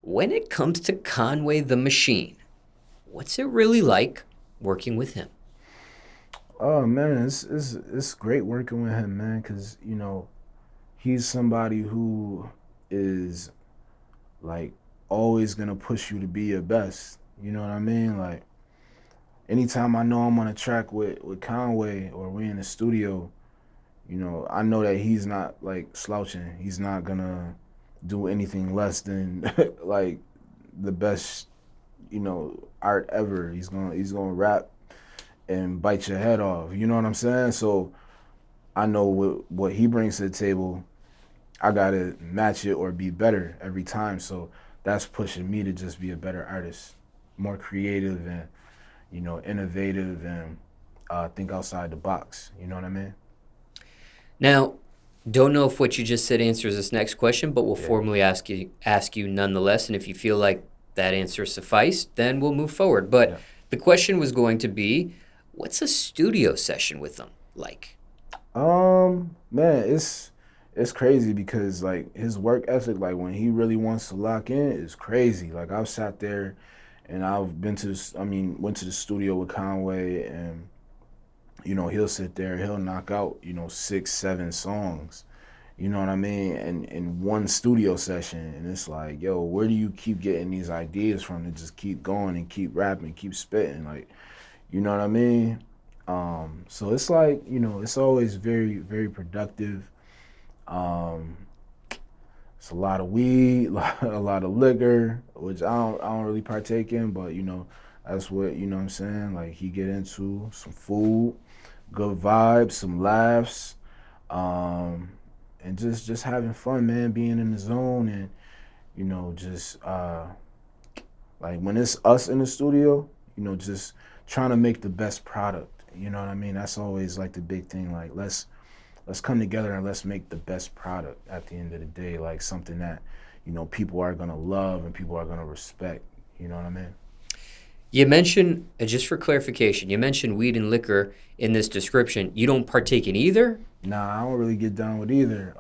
When it comes to Conway the Machine, what's it really like working with him? Oh man, it's great working with him, man, because he's somebody who is like always gonna push you to be your best. You know what I mean? Like anytime I know I'm on a track with Conway or we in the studio, I know that he's not like slouching. He's not gonna do anything less than like the best, art ever. He's gonna rap and bite your head off. You know what I'm saying? So I know what he brings to the table. I gotta match it or be better every time. So that's pushing me to just be a better artist, more creative and innovative and think outside the box. You know what I mean? Now, don't know if what you just said answers this next question, but we'll Yeah. formally ask you nonetheless. And if you feel like that answer sufficed, then we'll move forward. But Yeah. the question was going to be, what's a studio session with them like? Man, it's crazy because like his work ethic, like when he really wants to lock in, is crazy. Like I've sat there and I've been to this, I mean, went to the studio with Conway and he'll sit there, he'll knock out, 6, 7 songs. You know what I mean? And in one studio session. And it's like, yo, where do you keep getting these ideas from to just keep going and keep rapping, keep spitting? Like, you know what I mean? So it's like, it's always very, very productive. Um, it's a lot of weed, a lot of liquor, which I don't really partake in, but that's what, what I'm saying? Like he get into some food, good vibes, some laughs, um, and just having fun, man, being in the zone and, just like when it's us in the studio, just trying to make the best product. You know what I mean? That's always like the big thing. Like let's come together and let's make the best product at the end of the day. Like something that people are gonna love and people are gonna respect. You know what I mean? You mentioned, just for clarification, you mentioned weed and liquor in this description. You don't partake in either? Nah, I don't really get down with either.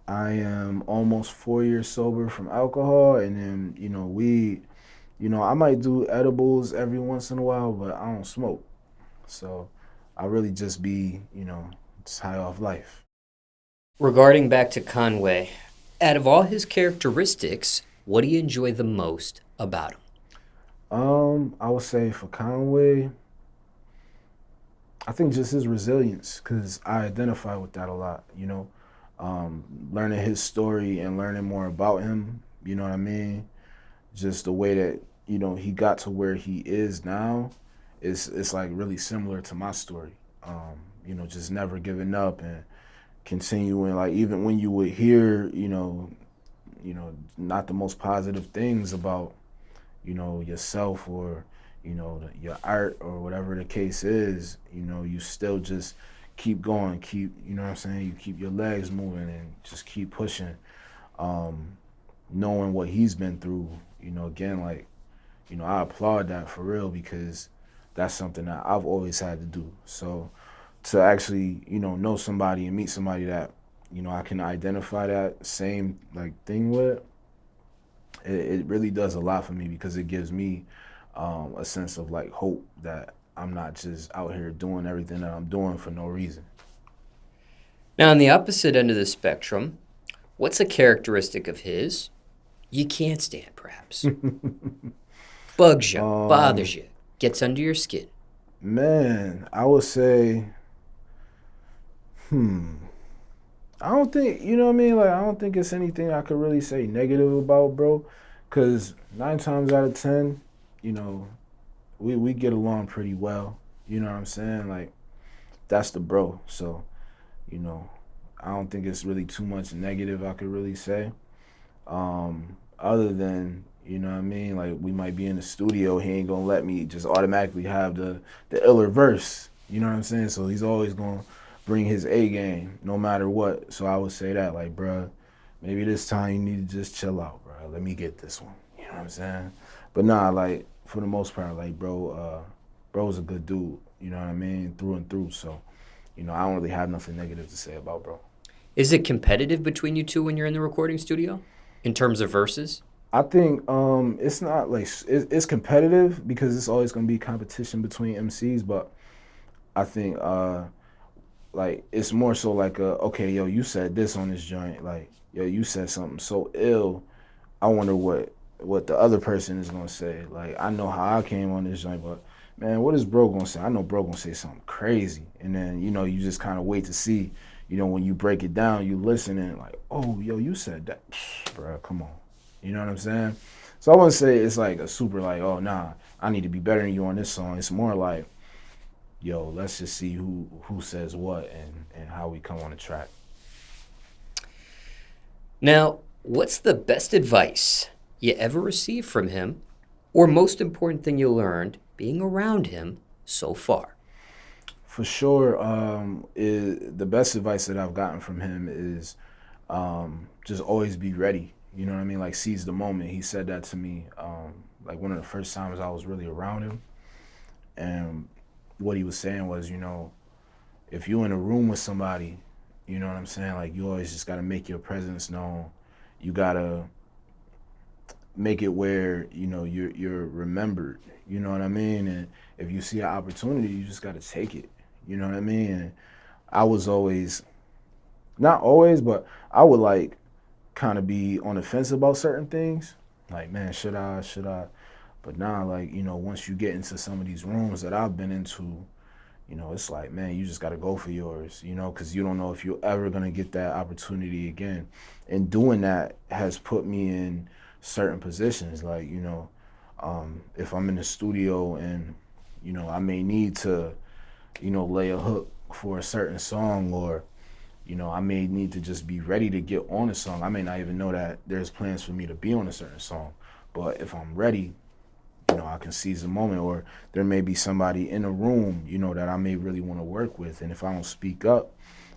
I am almost 4 years sober from alcohol, and then weed. I might do edibles every once in a while, but I don't smoke. So I really just be, just high off life. Regarding back to Conway, out of all his characteristics, what do you enjoy the most about him? I would say for Conway, I think just his resilience, because I identify with that a lot. Learning his story and learning more about him. You know what I mean? Just the way that he got to where he is now, it's like really similar to my story. Just never giving up and continuing. Like even when you would hear, not the most positive things about yourself or your art or whatever the case is, you still just keep going, keep, what I'm saying, you keep your legs moving and just keep pushing. um Knowing what he's been through, again, like, I applaud that for real, because that's something that I've always had to do. So to actually know somebody and meet somebody that I can identify that same like thing with, it really does a lot for me, because it gives me a sense of like hope that I'm not just out here doing everything that I'm doing for no reason. Now, on the opposite end of the spectrum, what's a characteristic of his you can't stand, perhaps? Bugs you, um bothers you, gets under your skin. Man, I would say, hmm, I don't think, what I mean, like I don't think it's anything I could really say negative about, bro, because 9 times out of 10, you know we get along pretty well. You know what I'm saying? Like that's the bro. So you know, I don't think it's really too much negative I could really say. Other than, what I mean, like we might be in the studio, he ain't gonna let me just automatically have the iller verse. You know what I'm saying? So he's always gonna bring his A game no matter what. So I would say that, like, bruh, maybe this time you need to just chill out, bruh. Let me get this one. You know what I'm saying? But nah, like for the most part, like bro's a good dude. You know what I mean? Through and through. So, I don't really have nothing negative to say about bro. Is it competitive between you two when you're in the recording studio in terms of verses? I think it's not like it's competitive because it's always gonna be competition between MCs, but I think like it's more so like okay, yo, you said this on this joint, like yo, you said something so ill. I wonder what the other person is gonna say. Like I know how I came on this joint, but man, what is bro gonna say? I know bro gonna say something crazy, and then you just kind of wait to see. When you break it down, you listen and like, oh, yo, you said that, bro. Come on, you know what I'm saying? So I wouldn't say it's like a super like, oh nah, I need to be better than you on this song. It's more like, yo, let's just see who says what and how we come on the track. Now, what's the best advice you ever received from him, or most important thing you learned being around him so far? For sure, the best advice that I've gotten from him is just always be ready. You know what I mean? Like seize the moment. He said that to me like one of the first times I was really around him. And what he was saying was, if you're in a room with somebody, you know what I'm saying? Like you always just gotta make your presence known. You gotta make it where you're remembered. You know what I mean? And if you see an opportunity, you just gotta take it. You know what I mean? And I was always, not always, but I would like kind of be on the fence about certain things. Like, man, should I? Should I? But now, like, once you get into some of these rooms that I've been into, it's like, man, you just got to go for yours, because you don't know if you're ever going to get that opportunity again. And doing that has put me in certain positions. Like, if I'm in the studio and, I may need to, lay a hook for a certain song, or I may need to just be ready to get on a song. I may not even know that there's plans for me to be on a certain song. But if I'm ready, I can seize the moment. Or there may be somebody in a room, that I may really want to work with. And if I don't speak up,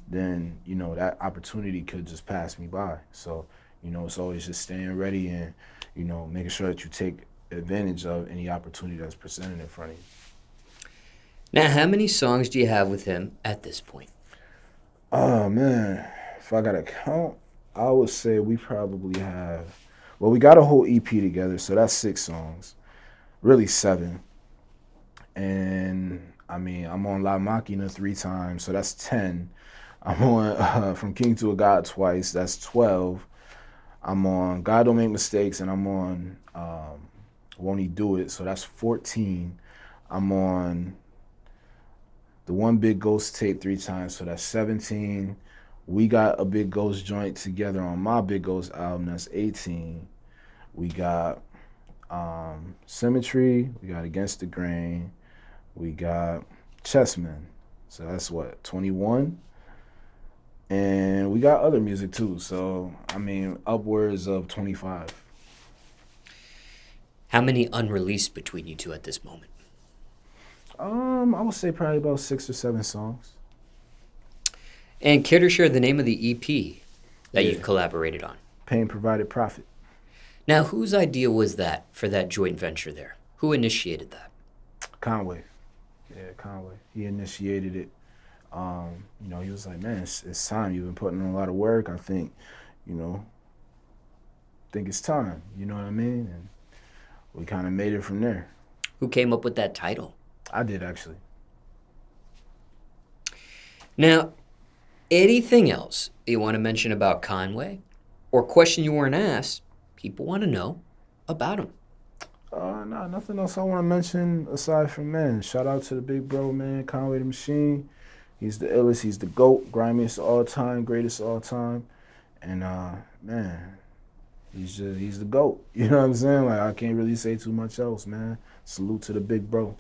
then, that opportunity could just pass me by. So, it's always just staying ready and, making sure that you take advantage of any opportunity that's presented in front of you. Now, how many songs do you have with him at this point? Oh man, if I gotta count, I would say we probably have. Well, we got a whole EP together, so that's 6 songs, really 7. And I mean, I'm on La Machina 3 times, so that's 10. I'm on From King to a God twice, that's 12. I'm on God Don't Make Mistakes, and I'm on Won't He Do It, so that's 14. I'm on the One Big Ghost tape 3 times, so that's 17. We got a Big Ghost joint together on my Big Ghost album, that's 18. We got Symmetry, we got Against the Grain, we got Chessman, so that's what, 21? And we got other music too, so I mean, upwards of 25. How many unreleased between you two at this moment? I would say probably about 6 or 7 songs. And care to share the name of the EP that you've collaborated on? Pain Provided Profit. Now, whose idea was that for that joint venture there? Who initiated that? Conway. Yeah, Conway. He initiated it. He was like, man, it's time. You've been putting in a lot of work. I think it's time. You know what I mean? And we kind of made it from there. Who came up with that title? I did, actually. Now, anything else you want to mention about Conway? Or question you weren't asked, people want to know about him. Nah, nothing else I want to mention aside from, man, shout out to the big bro, man, Conway the Machine. He's the illest, he's the GOAT, grimiest of all time, greatest of all time. And, man, he's the GOAT. You know what I'm saying? Like, I can't really say too much else, man. Salute to the big bro.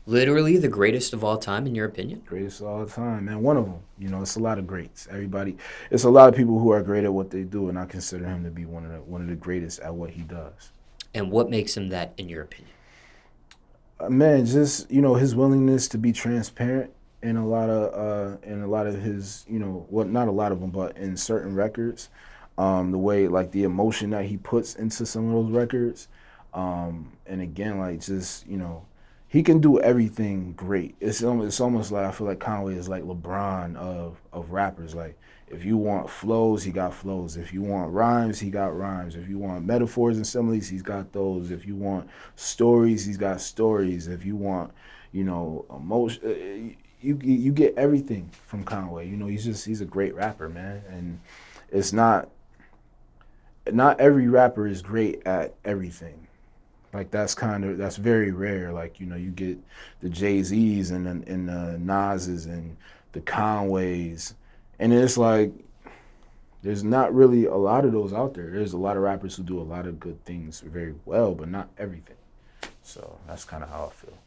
Literally the greatest of all time, in your opinion? Greatest of all time, man. One of them. It's a lot of greats. It's a lot of people who are great at what they do, and I consider him to be one of the greatest at what he does. And what makes him that, in your opinion? Man, just his willingness to be transparent in a lot of his well, not a lot of them, but in certain records, the way like the emotion that he puts into some of those records, and again, like just he can do everything great. It's almost like I feel like Conway is like LeBron of rappers. Like if you want flows, he got flows. If you want rhymes, he got rhymes. If you want metaphors and similes, he's got those. If you want stories, he's got stories. If you want, emotion, you get everything from Conway. He's a great rapper, man. And it's not every rapper is great at everything. Like that's very rare. Like you get the Jay-Z's and the Nas's and the Conways, and it's like there's not really a lot of those out there. There's a lot of rappers who do a lot of good things very well, but not everything. So that's kind of how I feel.